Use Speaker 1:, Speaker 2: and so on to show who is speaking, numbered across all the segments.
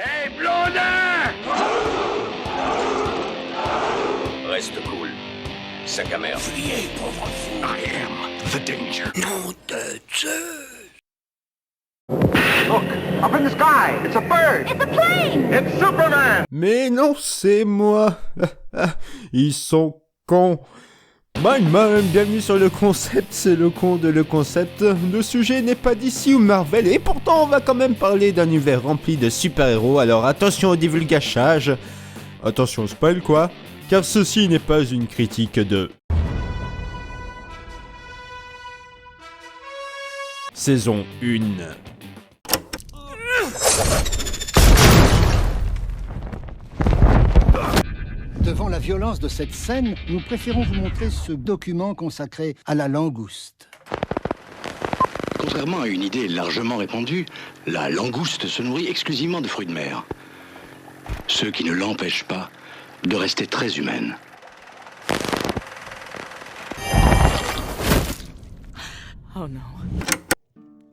Speaker 1: Hey, blondin!
Speaker 2: Reste cool. Sac à merde.
Speaker 1: Fuyez, pauvre fou. I am the danger. Nom de Zeus.
Speaker 3: Look, up in the sky, it's a bird.
Speaker 4: It's a plane!
Speaker 3: It's Superman.
Speaker 5: Mais non, c'est moi. Ils sont cons. Man, bienvenue sur Le Concept, c'est le con de Le Concept. Le sujet n'est pas d'ici ou Marvel, et pourtant on va quand même parler d'un univers rempli de super-héros, alors attention au divulgachage. Attention au spoil quoi, car ceci n'est pas une critique de... Saison 1.
Speaker 6: Devant la violence de cette scène, nous préférons vous montrer ce document consacré à la langouste.
Speaker 7: Contrairement à une idée largement répandue, la langouste se nourrit exclusivement de fruits de mer. Ce qui ne l'empêche pas de rester très humaine.
Speaker 4: Oh non.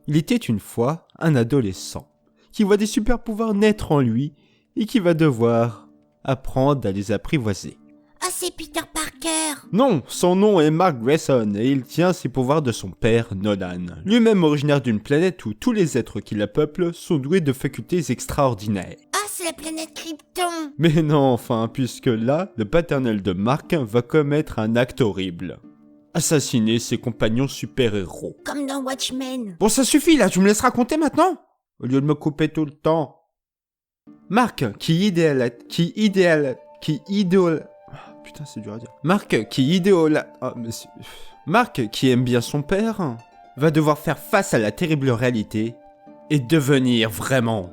Speaker 5: Il était une fois un adolescent qui voit des super pouvoirs naître en lui et qui va devoir apprendre à les apprivoiser.
Speaker 4: Ah, c'est Peter Parker!
Speaker 5: Non, son nom est Mark Grayson et il tient ses pouvoirs de son père Nolan. Lui-même originaire d'une planète où tous les êtres qui la peuplent sont doués de facultés extraordinaires.
Speaker 4: Ah, c'est la planète Krypton!
Speaker 5: Mais non, enfin, puisque là, le paternel de Mark va commettre un acte horrible. Assassiner ses compagnons super-héros.
Speaker 4: Comme dans Watchmen.
Speaker 5: Bon, ça suffit là, tu me laisses raconter maintenant? Au lieu de me couper tout le temps. Mark, Putain, c'est dur à dire. Mark, qui aime bien son père, va devoir faire face à la terrible réalité et devenir vraiment...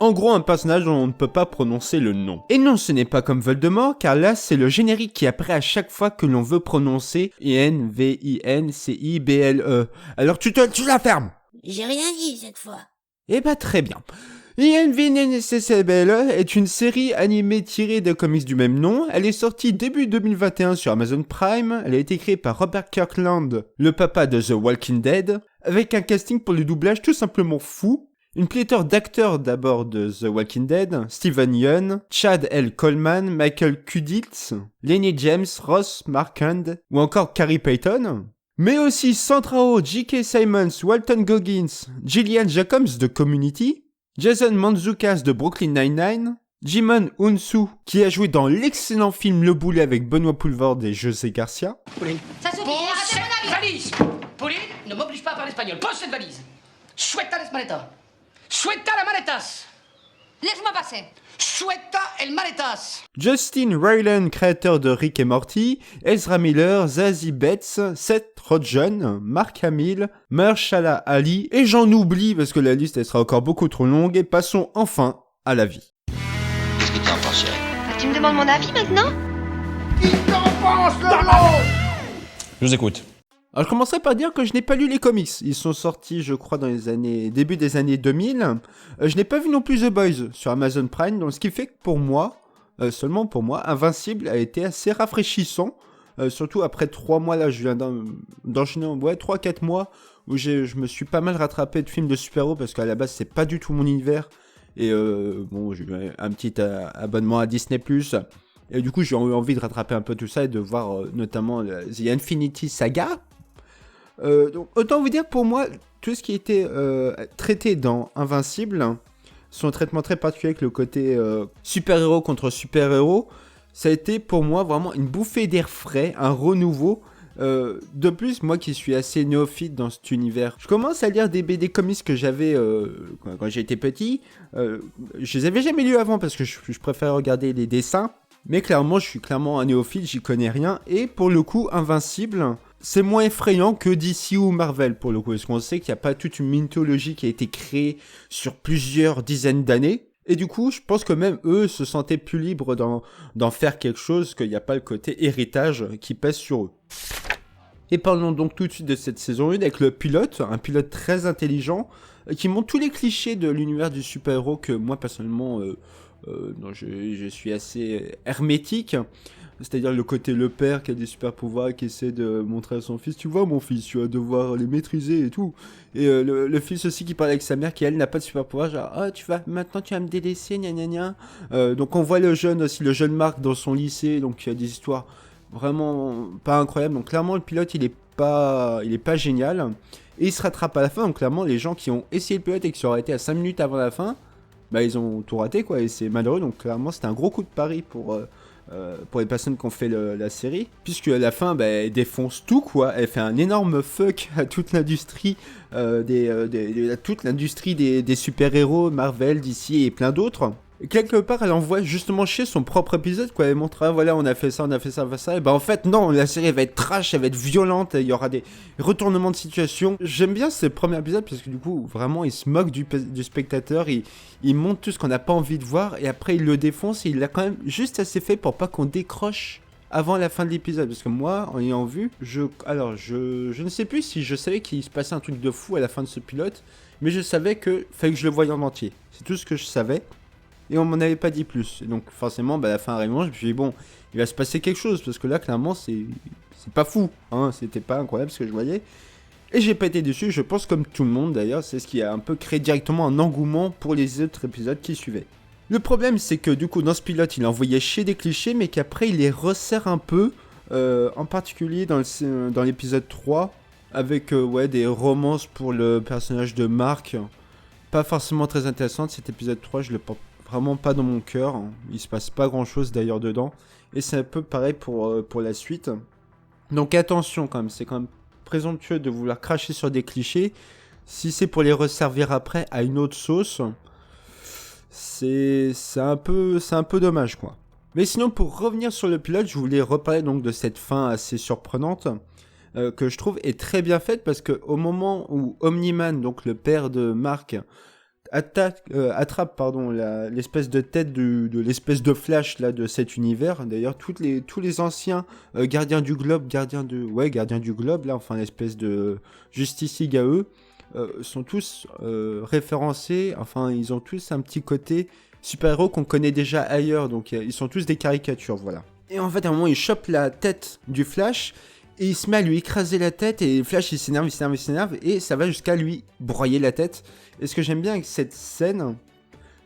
Speaker 5: En gros, un personnage dont on ne peut pas prononcer le nom. Et non, ce n'est pas comme Voldemort, car là, c'est le générique qui apparaît à chaque fois que l'on veut prononcer I-N-V-I-N-C-I-B-L-E. Alors tu la fermes.
Speaker 4: J'ai rien dit cette fois.
Speaker 5: Eh bah très bien. INVNCCBLE est une série animée tirée de comics du même nom. Elle est sortie début 2021 sur Amazon Prime. Elle a été créée par Robert Kirkland, le papa de The Walking Dead, avec un casting pour le doublage tout simplement fou. Une pléthore d'acteurs d'abord de The Walking Dead, Steven Yeun, Chad L. Coleman, Michael Cudlitz, Lenny James, Ross Marquand ou encore Carrie Payton. Mais aussi Sandra Oh, J.K. Simmons, Walton Goggins, Gillian Jacobs de Community, Jason Mantzoukas de Brooklyn Nine-Nine, Jimon Hounsou qui a joué dans l'excellent film Le Boulet avec Benoît Poelvoorde et José Garcia.
Speaker 8: Pauline.
Speaker 9: Ça suffit,
Speaker 8: Pose
Speaker 9: arrêtez
Speaker 8: cette
Speaker 9: mon avis.
Speaker 8: valise. Pauline, ne m'oblige pas à parler espagnol. Pose cette valise. Suelta las maletas. Suelta las maletas.
Speaker 9: Laisse-moi passer.
Speaker 8: Suelta el maletas.
Speaker 5: Justin Roiland, créateur de Rick et Morty, Ezra Miller, Zazie Betts, Seth Rogen, Mark Hamill, Mahershala Ali, et j'en oublie parce que la liste elle sera encore beaucoup trop longue, et passons enfin à la vie.
Speaker 7: Qu'est-ce que t'en penses, Cyril?
Speaker 9: Ah, tu me demandes mon avis maintenant?
Speaker 3: Qui t'en pense le mot?
Speaker 10: Je vous écoute.
Speaker 5: Alors je commencerai par dire que je n'ai pas lu les comics, ils sont sortis je crois dans les début des années 2000, je n'ai pas vu non plus The Boys sur Amazon Prime, donc ce qui fait que pour moi, seulement pour moi, Invincible a été assez rafraîchissant, surtout après 3 mois là, je viens d'enchaîner 3-4 mois où je me suis pas mal rattrapé de films de super-héros parce qu'à la base c'est pas du tout mon univers, et bon j'ai eu un petit abonnement à Disney+, et du coup j'ai eu envie de rattraper un peu tout ça et de voir notamment The Infinity Saga. Donc autant vous dire pour moi tout ce qui était traité dans Invincible, son traitement très particulier avec le côté super-héros contre super-héros, ça a été pour moi vraiment une bouffée d'air frais, un renouveau. De plus, moi qui suis assez néophyte dans cet univers, je commence à lire des BD comics que j'avais quand j'étais petit. Je les avais jamais lus avant parce que je préfère regarder les dessins. Mais clairement, je suis clairement un néophyte, j'y connais rien. Et pour le coup, Invincible, c'est moins effrayant que DC ou Marvel pour le coup. Parce qu'on sait qu'il n'y a pas toute une mythologie qui a été créée sur plusieurs dizaines d'années. Et du coup, je pense que même eux se sentaient plus libres d'en faire quelque chose, qu'il n'y a pas le côté héritage qui pèse sur eux. Et parlons donc tout de suite de cette saison 1 avec le pilote, un pilote très intelligent, qui montre tous les clichés de l'univers du super-héros que moi personnellement... je suis assez hermétique. C'est-à-dire le côté le père qui a des super pouvoirs et qui essaie de montrer à son fils, tu vois mon fils, tu vas devoir les maîtriser et tout. Et le fils aussi qui parle avec sa mère qui elle n'a pas de super pouvoir, genre maintenant tu vas me délaisser, gna gna gna. Donc on voit le jeune aussi, le jeune Marc dans son lycée, donc il y a des histoires vraiment pas incroyables. Donc clairement le pilote il est pas génial. Et il se rattrape à la fin, donc clairement les gens qui ont essayé le pilote et qui sont arrêtés à 5 minutes avant la fin, bah ils ont tout raté quoi, et c'est malheureux. Donc clairement c'était un gros coup de pari pour les personnes qui ont fait la série, puisque à la fin bah, elle défonce tout quoi, elle fait un énorme fuck à toute l'industrie toute l'industrie des super-héros, Marvel, DC et plein d'autres. Et quelque part elle envoie justement chez son propre épisode quoi, elle montre voilà on a fait ça, et bah en fait non, la série elle va être trash, elle va être violente, il y aura des retournements de situation. J'aime bien ce premier épisode parce que du coup vraiment il se moque du spectateur, il montre tout ce qu'on n'a pas envie de voir et après il le défonce et il l'a quand même juste assez fait pour pas qu'on décroche avant la fin de l'épisode, parce que moi en ayant vu, je ne sais plus si je savais qu'il se passait un truc de fou à la fin de ce pilote, mais je savais que fallait que je le voie en entier, c'est tout ce que je savais. Et on m'en avait pas dit plus. Et donc forcément, bah, à la fin arrivant, je me suis dit bon, il va se passer quelque chose. Parce que là, clairement, c'est pas fou. Hein, c'était pas incroyable ce que je voyais. Et j'ai pas été déçu, je pense comme tout le monde d'ailleurs. C'est ce qui a un peu créé directement un engouement pour les autres épisodes qui suivaient. Le problème, c'est que du coup, dans ce pilote, il envoyait chier des clichés, mais qu'après, il les resserre un peu. En particulier dans l'épisode 3, avec des romances pour le personnage de Marc. Pas forcément très intéressante. Cet épisode 3, je le porte vraiment pas dans mon cœur, il se passe pas grand chose d'ailleurs dedans, et c'est un peu pareil pour la suite. Donc attention quand même, c'est quand même présomptueux de vouloir cracher sur des clichés, si c'est pour les resservir après à une autre sauce, c'est un peu dommage quoi. Mais sinon pour revenir sur le pilote, je voulais reparler donc de cette fin assez surprenante, que je trouve est très bien faite, parce que au moment où Omni-Man, donc le père de Marc, attrape l'espèce de tête de l'espèce de Flash là de cet univers. D'ailleurs tous les anciens gardiens du globe là, enfin l'espèce de Justice League à eux, sont tous référencés, enfin ils ont tous un petit côté super-héros qu'on connaît déjà ailleurs, donc ils sont tous des caricatures, voilà. Et en fait à un moment il chope la tête du Flash et il se met à lui écraser la tête, et Flash il s'énerve, et ça va jusqu'à lui broyer la tête. Et ce que j'aime bien avec cette scène,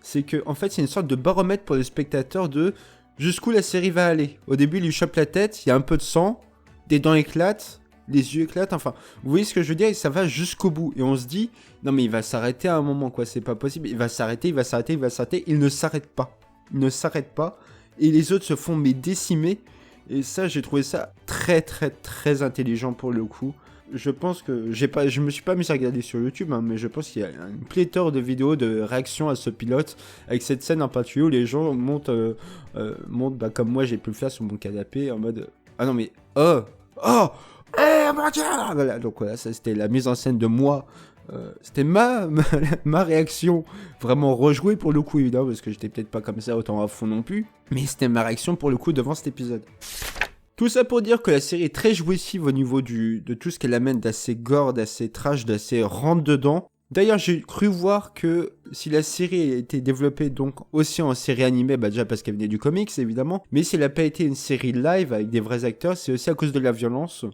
Speaker 5: c'est que en fait c'est une sorte de baromètre pour le spectateur de jusqu'où la série va aller. Au début il lui chope la tête, il y a un peu de sang, des dents éclatent, les yeux éclatent, enfin vous voyez ce que je veux dire, et ça va jusqu'au bout. Et on se dit, non mais il va s'arrêter à un moment quoi, c'est pas possible, il va s'arrêter, il ne s'arrête pas, et les autres se font décimer. Et ça, j'ai trouvé ça très très très intelligent pour le coup. Je pense que je me suis pas mis à regarder sur YouTube, hein, mais je pense qu'il y a une pléthore de vidéos de réactions à ce pilote, avec cette scène en particulier où les gens montent comme moi j'ai pu le faire sur mon canapé en mode ah non mais mon Dieu, voilà. Donc voilà, ça c'était la mise en scène de moi. C'était ma réaction, vraiment rejouée pour le coup évidemment, parce que j'étais peut-être pas comme ça autant à fond non plus, mais c'était ma réaction pour le coup devant cet épisode. Tout ça pour dire que la série est très jouissive au niveau de tout ce qu'elle amène d'assez gore, d'assez trash, d'assez rentre dedans. D'ailleurs j'ai cru voir que si la série a été développée donc aussi en série animée, bah déjà parce qu'elle venait du comics évidemment, mais si elle n'a pas été une série live avec des vrais acteurs, c'est aussi à cause de la violence.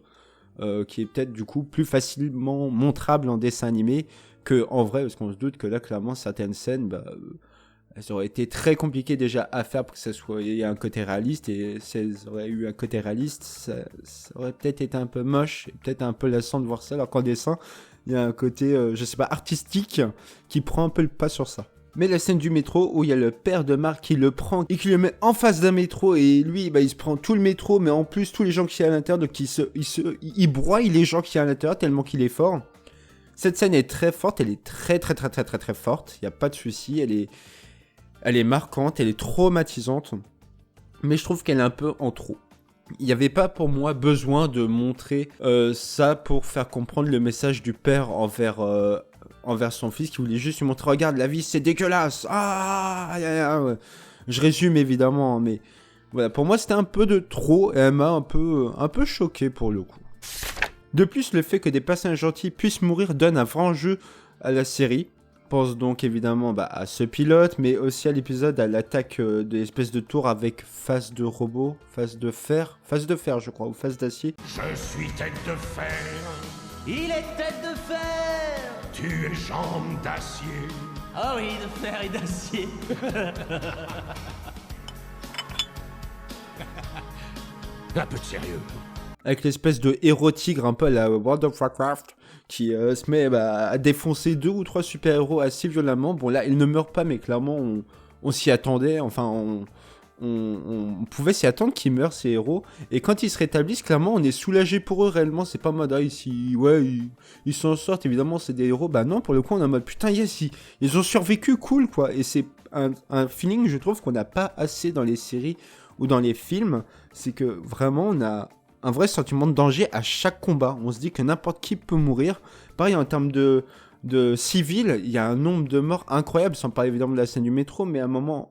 Speaker 5: Qui est peut-être du coup plus facilement montrable en dessin animé que en vrai, parce qu'on se doute que là clairement certaines scènes elles auraient été très compliquées déjà à faire pour que ça soit, il y a un côté réaliste, et si elles auraient eu un côté réaliste, ça aurait peut-être été un peu moche et peut-être un peu lassant de voir ça, alors qu'en dessin il y a un côté artistique qui prend un peu le pas sur ça. Mais la scène du métro où il y a le père de Marc qui le prend et qui le met en face d'un métro, et lui il se prend tout le métro, mais en plus tous les gens qui sont à l'intérieur, donc il broie les gens qui sont à l'intérieur tellement qu'il est fort. Cette scène est très forte, elle est très très très très très très forte, il n'y a pas de souci, elle est marquante, elle est traumatisante, mais je trouve qu'elle est un peu en trop. Il n'y avait pas pour moi besoin de montrer ça pour faire comprendre le message du père envers son fils, qui voulait juste lui montrer, regarde, la vie c'est dégueulasse. Ouais. Je résume évidemment, mais voilà, pour moi c'était un peu de trop, et elle m'a un peu choqué pour le coup. De plus, le fait que des personnages gentils puissent mourir donne un vrai enjeu à la série, pense donc évidemment à ce pilote, mais aussi à l'épisode à l'attaque de l'espèce de tour avec face de robot, face de fer je crois, ou face d'acier.
Speaker 1: Je suis tête de fer.
Speaker 8: Il est tête de fer.
Speaker 1: Tu es jambe d'acier.
Speaker 8: Ah oui, de fer et d'acier.
Speaker 1: Un peu de sérieux.
Speaker 5: Avec l'espèce de héros tigre un peu à la World of Warcraft, qui se met à défoncer 2 ou 3 super-héros assez violemment. Bon là, il ne meurt pas, mais clairement, on s'y attendait, enfin, on pouvait s'y attendre qu'ils meurent, ces héros. Et quand ils se rétablissent, clairement, on est soulagé pour eux, réellement. C'est pas en mode, ils s'en sortent, évidemment, c'est des héros. Bah non, pour le coup, on est en mode, putain, yes, ils ont survécu, cool, quoi. Et c'est un feeling, je trouve, qu'on n'a pas assez dans les séries ou dans les films. C'est que, vraiment, on a un vrai sentiment de danger à chaque combat. On se dit que n'importe qui peut mourir. Pareil, en termes de civils, il y a un nombre de morts incroyable, sans parler évidemment de la scène du métro, mais à un moment,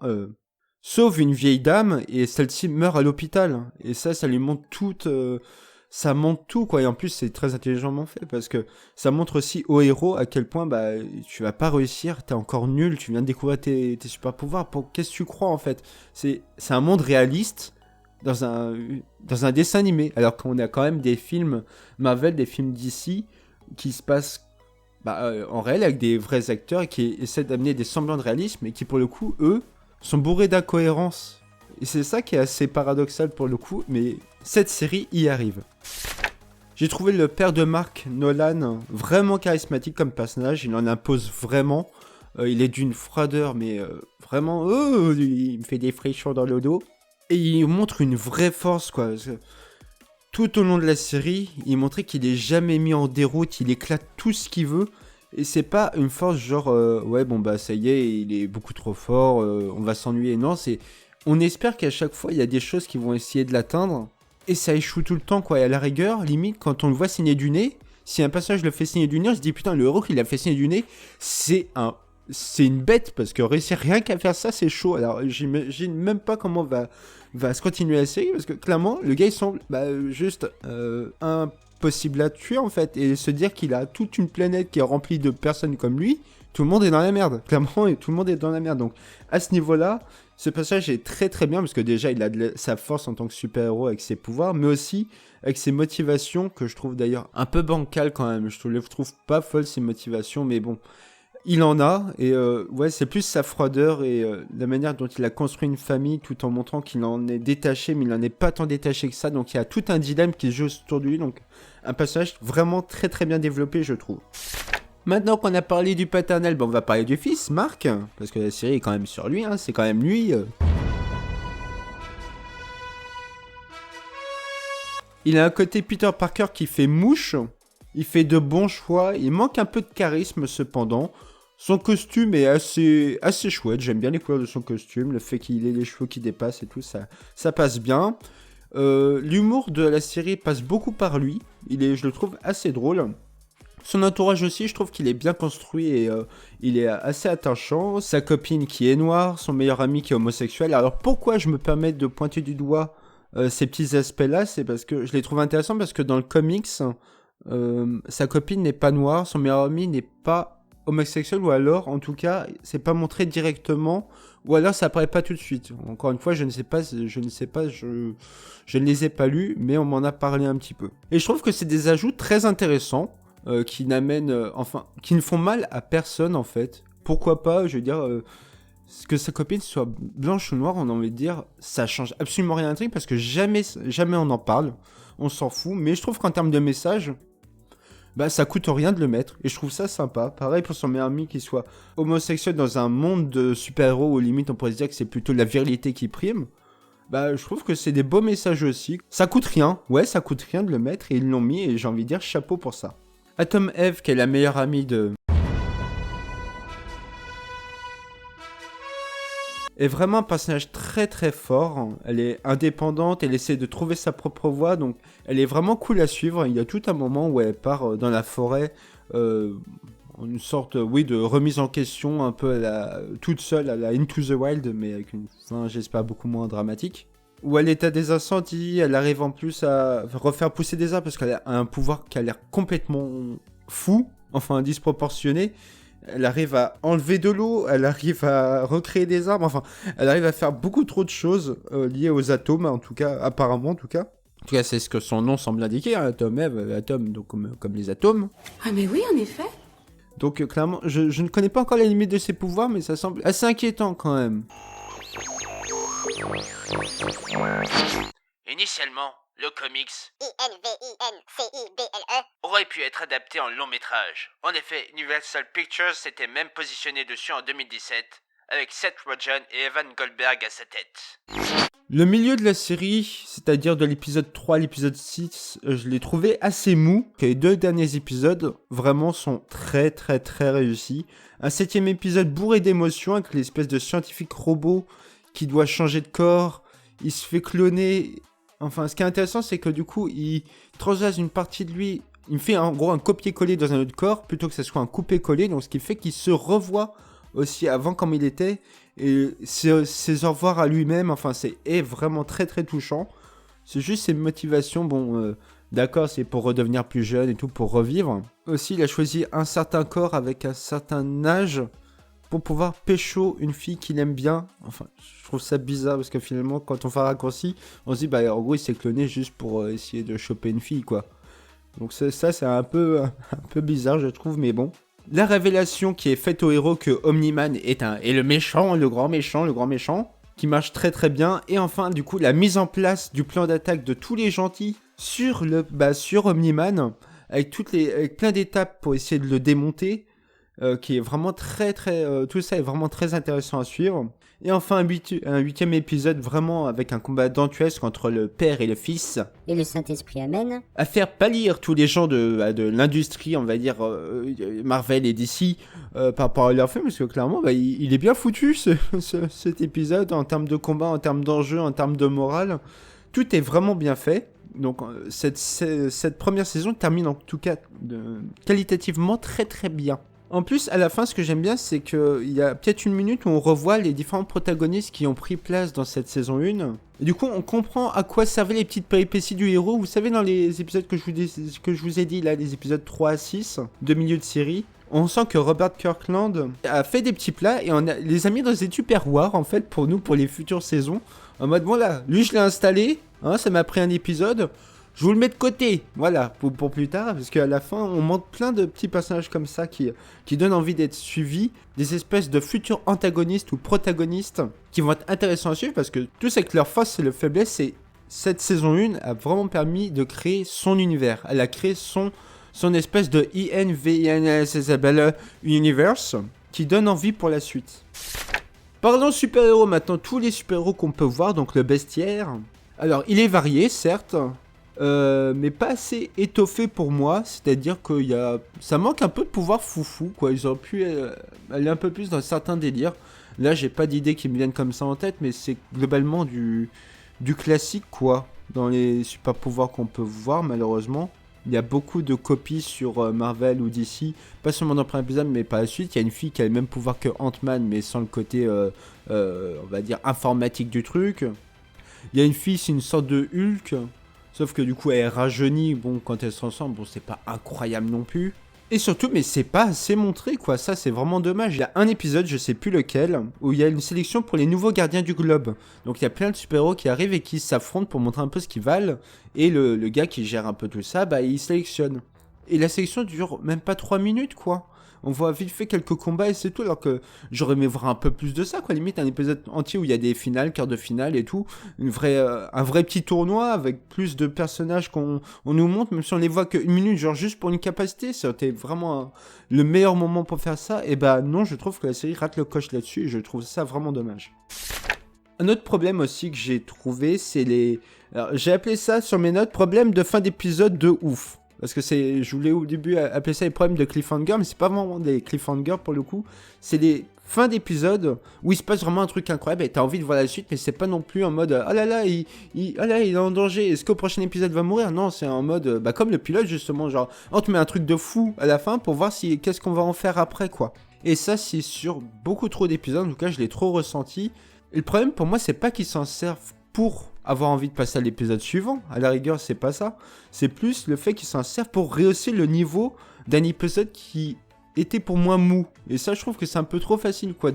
Speaker 5: sauve une vieille dame, et celle-ci meurt à l'hôpital. Et ça lui montre ça montre tout, quoi. Et en plus, c'est très intelligemment fait, parce que ça montre aussi aux héros à quel point, tu vas pas réussir, t'es encore nul, tu viens de découvrir tes super pouvoirs. Qu'est-ce que tu crois, en fait? C'est un monde réaliste, dans un dessin animé, alors qu'on a quand même des films Marvel, des films DC qui se passent en réel avec des vrais acteurs qui essaient d'amener des semblants de réalisme et qui pour le coup, eux, sont bourrés d'incohérences. Et c'est ça qui est assez paradoxal pour le coup, mais cette série y arrive. J'ai trouvé le père de Mark, Nolan, vraiment charismatique comme personnage, il en impose vraiment. Il est d'une froideur, mais vraiment, il me fait des frissons dans le dos. Et il montre une vraie force, quoi. Parce que tout au long de la série, il montrait qu'il est jamais mis en déroute, il éclate tout ce qu'il veut. Et c'est pas une force genre, ça y est, il est beaucoup trop fort, on va s'ennuyer. Non, on espère qu'à chaque fois, il y a des choses qui vont essayer de l'atteindre. Et ça échoue tout le temps, quoi. Et à la rigueur, limite, quand on le voit signer du nez, si un personnage le fait signer du nez, on se dit, putain, le héros qui l'a fait signer du nez, c'est une bête, parce que réussir rien qu'à faire ça, c'est chaud. Alors, j'imagine même pas comment va se continuer la série, parce que clairement, le gars, il semble juste impossible à tuer, en fait. Et se dire qu'il a toute une planète qui est remplie de personnes comme lui, tout le monde est dans la merde. Clairement, tout le monde est dans la merde. Donc, à ce niveau-là, ce passage est très très bien, parce que déjà, il a sa force en tant que super-héros avec ses pouvoirs, mais aussi avec ses motivations, que je trouve d'ailleurs un peu bancales quand même. Je trouve pas folles, ses motivations, mais bon... Il en a, et c'est plus sa froideur et la manière dont il a construit une famille tout en montrant qu'il en est détaché, mais il n'en est pas tant détaché que ça, donc il y a tout un dilemme qui se joue autour de lui, donc un personnage vraiment très très bien développé, je trouve. Maintenant qu'on a parlé du paternel, on va parler du fils, Mark, parce que la série est quand même sur lui, c'est quand même lui. Il a un côté Peter Parker qui fait mouche, il fait de bons choix, il manque un peu de charisme cependant. Son costume est assez chouette, j'aime bien les couleurs de son costume, le fait qu'il ait les cheveux qui dépassent et tout, ça passe bien. L'humour de la série passe beaucoup par lui, je le trouve assez drôle. Son entourage aussi, je trouve qu'il est bien construit et il est assez attachant. Sa copine qui est noire, son meilleur ami qui est homosexuel. Alors pourquoi je me permets de pointer du doigt ces petits aspects-là, c'est parce que je les trouve intéressants, parce que dans le comics, sa copine n'est pas noire, son meilleur ami n'est pas homosexuel, ou alors en tout cas c'est pas montré directement, ou alors ça apparaît pas tout de suite. Encore une fois, je ne sais pas, je ne les ai pas lus, mais on m'en a parlé un petit peu. Et je trouve que c'est des ajouts très intéressants qui ne font mal à personne en fait. Pourquoi pas, je veux dire, que sa copine soit blanche ou noire, on a envie de dire, ça change absolument rien à l'intrigue, parce que jamais on en parle, on s'en fout, mais je trouve qu'en termes de message, ça coûte rien de le mettre, et je trouve ça sympa. Pareil pour son meilleur ami qui soit homosexuel dans un monde de super-héros où limite on pourrait se dire que c'est plutôt la virilité qui prime. Je trouve que c'est des beaux messages aussi. Ça coûte rien, ça coûte rien de le mettre, et ils l'ont mis, et j'ai envie de dire chapeau pour ça. Atom Eve, qui est la meilleure amie de... est vraiment un personnage très très fort. Elle est indépendante, elle essaie de trouver sa propre voie, donc elle est vraiment cool à suivre. Il y a tout un moment où elle part dans la forêt, une sorte de remise en question, un peu toute seule à la Into the Wild, mais avec une fin, j'espère, beaucoup moins dramatique. Où elle est à des incendies, elle arrive en plus à refaire pousser des arbres, parce qu'elle a un pouvoir qui a l'air complètement fou, enfin disproportionné. Elle arrive à enlever de l'eau, elle arrive à recréer des arbres, enfin, elle arrive à faire beaucoup trop de choses liées aux atomes, en tout cas, apparemment, en tout cas. En tout cas, c'est ce que son nom semble indiquer, hein, Atom Eve, atome, donc comme les atomes.
Speaker 11: Ah mais oui, en effet.
Speaker 5: Donc, clairement, je ne connais pas encore la limite de ses pouvoirs, mais ça semble assez inquiétant, quand même.
Speaker 12: Initialement, le comics
Speaker 4: INVINCIBLE
Speaker 12: aurait pu être adapté en long métrage. En effet, Universal Pictures s'était même positionné dessus en 2017, avec Seth Rogen et Evan Goldberg à sa tête.
Speaker 5: Le milieu de la série, c'est-à-dire de l'épisode 3 à l'épisode 6, je l'ai trouvé assez mou. Les 2 derniers épisodes, vraiment, sont très très très réussis. Un 7ème épisode bourré d'émotions avec l'espèce de scientifique robot qui doit changer de corps. Il se fait cloner. Enfin, ce qui est intéressant, c'est que du coup, il transvase une partie de lui. Il fait en gros un copier-coller dans un autre corps plutôt que ce soit un couper-coller. Donc, ce qui fait qu'il se revoit aussi avant comme il était. Et ses au revoir à lui-même, enfin, c'est vraiment très très touchant. C'est juste ses motivations, bon, d'accord, c'est pour redevenir plus jeune et tout, pour revivre. Aussi, il a choisi un certain corps avec un certain âge pour pouvoir pécho une fille qu'il aime bien. Enfin, je trouve ça bizarre parce que finalement, quand on fait un raccourci, on se dit, bah, en gros, il s'est cloné juste pour essayer de choper une fille, quoi. Donc ça c'est un peu bizarre, je trouve, mais bon. La révélation qui est faite au héros que Omni-Man est le méchant, le grand méchant, qui marche très très bien. Et enfin, du coup, la mise en place du plan d'attaque de tous les gentils sur Omni-Man, avec plein d'étapes pour essayer de le démonter, qui est vraiment très très... tout ça est vraiment très intéressant à suivre. Et enfin, un 8ème épisode vraiment avec un combat dantesque entre le père et le fils.
Speaker 4: Et le Saint-Esprit amène
Speaker 5: À faire pâlir tous les gens de l'industrie, on va dire, Marvel et DC, par rapport à leur film, parce que clairement, bah, il est bien foutu, cet épisode, en termes de combat, en termes d'enjeu, en termes de morale. Tout est vraiment bien fait. Donc, cette première saison termine en tout cas qualitativement très très bien. En plus, à la fin, ce que j'aime bien, c'est qu'il y a peut-être une minute où on revoit les différents protagonistes qui ont pris place dans cette saison 1. Et du coup, on comprend à quoi servaient les petites péripéties du héros. Vous savez, dans les épisodes que je vous ai dit, là, les épisodes 3 à 6, de milieu de série, on sent que Robert Kirkland a fait des petits plats et les a mis dans des tupperwares, en fait, pour nous, pour les futures saisons. En mode, voilà, lui, je l'ai installé, hein, ça m'a pris un épisode... Je vous le mets de côté, voilà, pour plus tard, parce qu'à la fin, on montre plein de petits personnages comme ça qui donnent envie d'être suivis, des espèces de futurs antagonistes ou protagonistes qui vont être intéressants à suivre, parce que tout c'est que leur force et leur faiblesse, c'est cette saison 1 a vraiment permis de créer son univers. Elle a créé son espèce de INVINCIBLE universe qui donne envie pour la suite. Parlons super-héros maintenant, tous les super-héros qu'on peut voir, donc le bestiaire. Alors, il est varié, certes, mais pas assez étoffé pour moi, c'est-à-dire que ça manque un peu de pouvoir foufou, quoi. Ils auraient pu aller un peu plus dans certains délires. Là, j'ai pas d'idées qui me viennent comme ça en tête, mais c'est globalement du classique, quoi, dans les super pouvoirs qu'on peut voir, malheureusement. Il y a beaucoup de copies sur Marvel ou DC, pas seulement dans le premier épisode, mais par la suite. Il y a une fille qui a le même pouvoir que Ant-Man, mais sans le côté, on va dire, informatique du truc. Il y a une fille, c'est une sorte de Hulk. Sauf que du coup, elle rajeunit, bon, quand elles se ressemblent, bon, c'est pas incroyable non plus. Et surtout, mais c'est pas assez montré, quoi, ça c'est vraiment dommage. Il y a un épisode, je sais plus lequel, où il y a une sélection pour les nouveaux gardiens du globe. Donc il y a plein de super-héros qui arrivent et qui s'affrontent pour montrer un peu ce qu'ils valent. Et le gars qui gère un peu tout ça, bah il sélectionne. Et la sélection dure même pas 3 minutes, quoi. On voit vite fait quelques combats et c'est tout, alors que j'aurais aimé voir un peu plus de ça, quoi. Limite un épisode entier où il y a des finales, quarts de finale et tout. Un vrai petit tournoi avec plus de personnages qu'on nous montre, même si on les voit qu'une minute, genre juste pour une capacité. C'était vraiment le meilleur moment pour faire ça. Et bah non, je trouve que la série rate le coche là-dessus et je trouve ça vraiment dommage. Un autre problème aussi que j'ai trouvé, c'est alors, j'ai appelé ça sur mes notes, problème de fin d'épisode de ouf. Parce que je voulais au début appeler ça les problèmes de cliffhanger, mais c'est pas vraiment des cliffhangers pour le coup. C'est des fins d'épisode où il se passe vraiment un truc incroyable et t'as envie de voir la suite, mais c'est pas non plus en mode oh là là, il est en danger, est-ce qu'au prochain épisode va mourir? Non, c'est en mode comme le pilote justement, genre on te met un truc de fou à la fin pour voir qu'est-ce qu'on va en faire après, quoi. Et ça, c'est sur beaucoup trop d'épisodes, en tout cas je l'ai trop ressenti. Et le problème pour moi, c'est pas qu'ils s'en servent pour avoir envie de passer à l'épisode suivant, à la rigueur c'est pas ça, c'est plus le fait qu'ils s'en servent pour rehausser le niveau d'un épisode qui été pour moi mou. Et ça, je trouve que c'est un peu trop facile, quoi,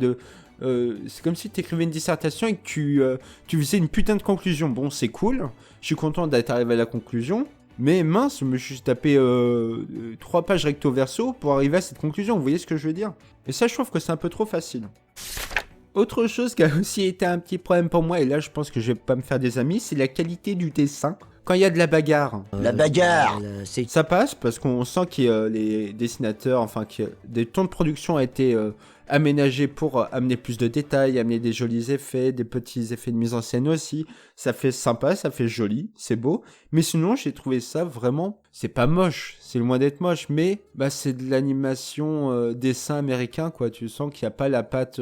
Speaker 5: c'est comme si tu écrivais une dissertation et que tu faisais une putain de conclusion. Bon, c'est cool, je suis content d'être arrivé à la conclusion, mais mince, je me suis tapé 3 pages recto verso pour arriver à cette conclusion, vous voyez ce que je veux dire? Et ça, je trouve que c'est un peu trop facile. Autre chose qui a aussi été un petit problème pour moi, et là je pense que je vais pas me faire des amis, c'est la qualité du dessin. Quand il y a de la bagarre.
Speaker 1: La bagarre.
Speaker 5: Ça passe parce qu'on sent que les dessinateurs, enfin que des temps de production ont été aménagés pour amener plus de détails, amener des jolis effets, des petits effets de mise en scène aussi. Ça fait sympa, ça fait joli, c'est beau. Mais sinon, j'ai trouvé ça vraiment... C'est pas moche, c'est loin d'être moche, mais bah, c'est de l'animation dessin américain, quoi. Tu sens qu'il n'y a pas la patte...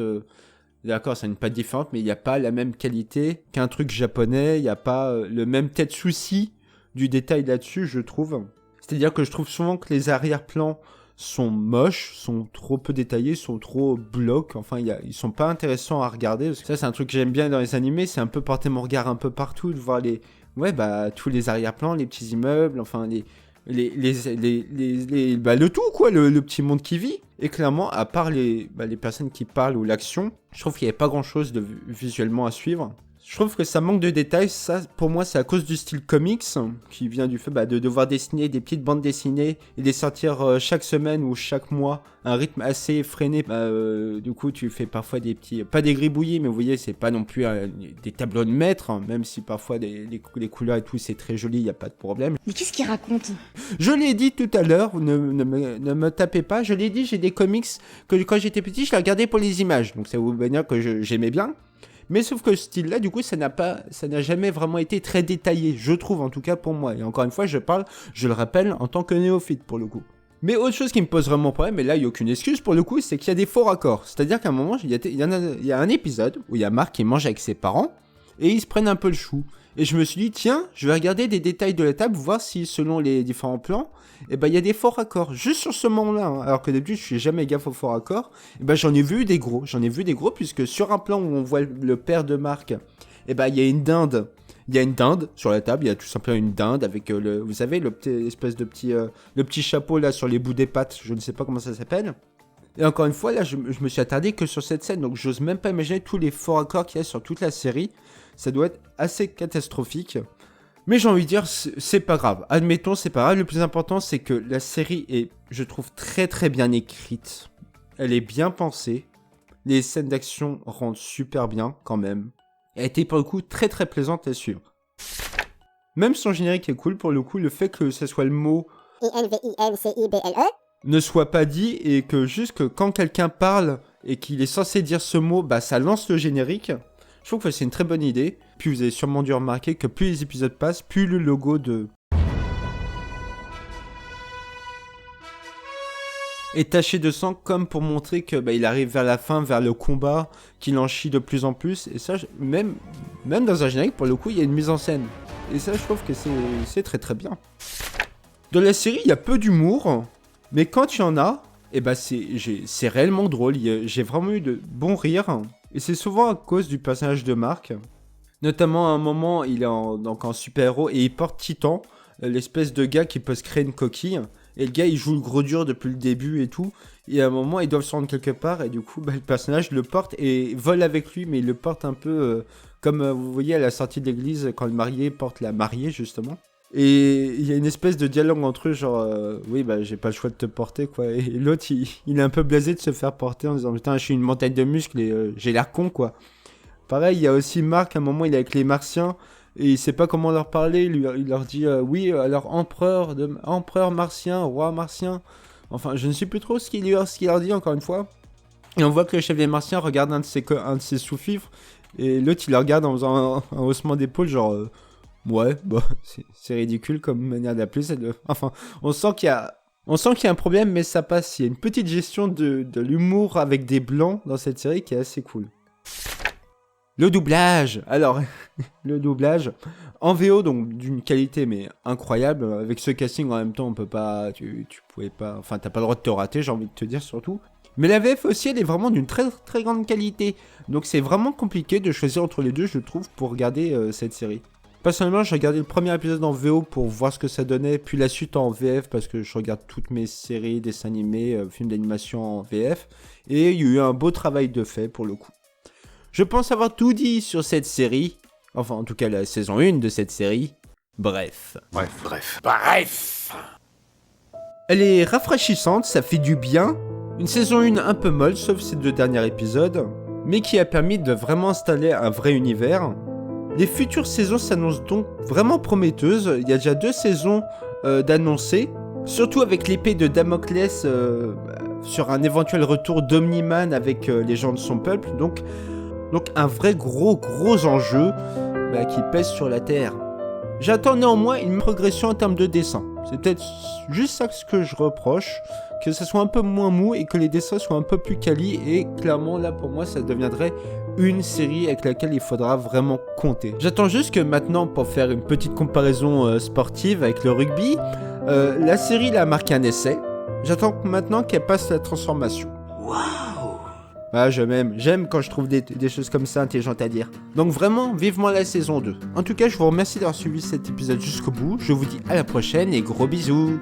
Speaker 5: D'accord, c'est une patte différente, mais il n'y a pas la même qualité qu'un truc japonais, il n'y a pas le même peut-être souci du détail là-dessus, je trouve. C'est-à-dire que je trouve souvent que les arrière-plans sont moches, sont trop peu détaillés, sont trop blocs, enfin ils sont pas intéressants à regarder. Parce que ça, c'est un truc que j'aime bien dans les animés, c'est un peu porter mon regard un peu partout, de voir tous les arrière-plans, les petits immeubles, enfin le tout, quoi, le petit monde qui vit. Et clairement, à part les personnes qui parlent ou l'action, je trouve qu'il n'y avait pas grand chose de visuellement à suivre. Je trouve que ça manque de détails. Ça, pour moi, c'est à cause du style comics, qui vient du fait de devoir dessiner des petites bandes dessinées et les sortir chaque semaine ou chaque mois, un rythme assez effréné. Du coup, tu fais parfois des petits... Pas des gribouillis, mais vous voyez, c'est pas non plus des tableaux de maître, hein, même si parfois les couleurs et tout, c'est très joli, il n'y a pas de problème.
Speaker 9: Mais qu'est-ce qu'il raconte?
Speaker 5: Je l'ai dit tout à l'heure, ne me tapez pas, je l'ai dit, j'ai des comics que quand j'étais petit, je les regardais pour les images, donc ça veut dire que j'aimais bien. Mais sauf que ce style-là, du coup, ça n'a jamais vraiment été très détaillé, je trouve, en tout cas pour moi. Et encore une fois, je le rappelle, en tant que néophyte, pour le coup. Mais autre chose qui me pose vraiment problème, et là, il n'y a aucune excuse pour le coup, c'est qu'il y a des faux raccords. C'est-à-dire qu'à un moment, il y a un épisode où il y a Marc qui mange avec ses parents, et ils se prennent un peu le chou. Et je me suis dit, tiens, je vais regarder des détails de la table, voir si, selon les différents plans, il y a des faux raccords, juste sur ce moment-là, hein. Alors que d'habitude, je suis jamais gaffe aux faux raccords. J'en ai vu des gros, puisque sur un plan où on voit le père de Marc, il y a une dinde. Il y a une dinde sur la table, il y a tout simplement une dinde avec vous savez, le petit chapeau là sur les bouts des pattes, je ne sais pas comment ça s'appelle. Et encore une fois, là, je me suis attardé que sur cette scène, donc j'ose même pas imaginer tous les faux raccords qu'il y a sur toute la série. Ça doit être assez catastrophique. Mais j'ai envie de dire, c'est pas grave. Admettons, c'est pas grave. Le plus important, c'est que la série est, je trouve, très très bien écrite. Elle est bien pensée. Les scènes d'action rendent super bien, quand même. Elle a été, pour le coup, très très plaisante à suivre. Même son générique est cool, pour le coup. Le fait que ce soit le mot INVINCIBLE ne soit pas dit, et que juste que quand quelqu'un parle et qu'il est censé dire ce mot, ça lance le générique. Je trouve que c'est une très bonne idée. Puis vous avez sûrement dû remarquer que plus les épisodes passent, plus le logo est taché de sang, comme pour montrer que il arrive vers la fin, vers le combat, qu'il en chie de plus en plus. Et ça, même dans un générique, pour le coup, il y a une mise en scène. Et ça, je trouve que c'est très très bien. Dans la série, il y a peu d'humour, mais quand il y en a, c'est réellement drôle. J'ai vraiment eu de bons rires. Et c'est souvent à cause du personnage de Marc. Notamment à un moment, il est en super-héros et il porte Titan, l'espèce de gars qui peut se créer une coquille. Et le gars, il joue le gros dur depuis le début et tout. Et à un moment, ils doivent se rendre quelque part. Et du coup, le personnage le porte et vole avec lui. Mais il le porte un peu comme vous voyez à la sortie de l'église, quand le marié porte la mariée, justement. Et il y a une espèce de dialogue entre eux, genre j'ai pas le choix de te porter, quoi. Et l'autre, il est un peu blasé de se faire porter en disant putain, je suis une montagne de muscles et j'ai l'air con, quoi. Pareil, il y a aussi Marc, à un moment, il est avec les Martiens et il sait pas comment leur parler. Il leur dit alors empereur martien, roi martien. Enfin, je ne sais plus trop ce qu'il leur dit, encore une fois. Et on voit que le chef des Martiens regarde un de ses sous-fifres et l'autre, il le regarde en faisant un haussement d'épaule, genre. Ouais, c'est ridicule comme manière d'appeler ça. Enfin, on sent qu'il y a un problème, mais ça passe. Il y a une petite gestion de l'humour avec des blancs dans cette série qui est assez cool. Le doublage. Alors, le doublage en VO, donc d'une qualité mais incroyable. Avec ce casting, en même temps, on peut pas, tu pouvais pas, enfin, t'as pas le droit de te rater, j'ai envie de te dire surtout. Mais la VF aussi, elle est vraiment d'une très très grande qualité. Donc c'est vraiment compliqué de choisir entre les deux, je trouve, pour regarder cette série. Personnellement, j'ai regardé le premier épisode en VO pour voir ce que ça donnait, puis la suite en VF parce que je regarde toutes mes séries, dessins animés, films d'animation en VF. Et il y a eu un beau travail de fait pour le coup. Je pense avoir tout dit sur cette série. Enfin, en tout cas, la saison 1 de cette série. Bref. Elle est rafraîchissante, ça fait du bien. Une saison 1 un peu molle, sauf ces 2 derniers épisodes. Mais qui a permis de vraiment installer un vrai univers. Les futures saisons s'annoncent donc vraiment prometteuses. Il y a déjà 2 saisons d'annoncées. Surtout avec l'épée de Damoclès sur un éventuel retour d'Omni-Man avec les gens de son peuple. Donc un vrai gros enjeu qui pèse sur la Terre. J'attends néanmoins une progression en termes de dessin. C'est peut-être juste ça ce que je reproche. Que ça soit un peu moins mou et que les dessins soient un peu plus quali. Et clairement là pour moi ça deviendrait une série avec laquelle il faudra vraiment compter. J'attends juste que maintenant, pour faire une petite comparaison sportive avec le rugby, la série là, a marqué un essai. J'attends maintenant qu'elle passe la transformation. Waouh! Ah, j'aime quand je trouve des choses comme ça intelligentes à dire. Donc vraiment, vivement la saison 2. En tout cas, je vous remercie d'avoir suivi cet épisode jusqu'au bout. Je vous dis à la prochaine et gros bisous!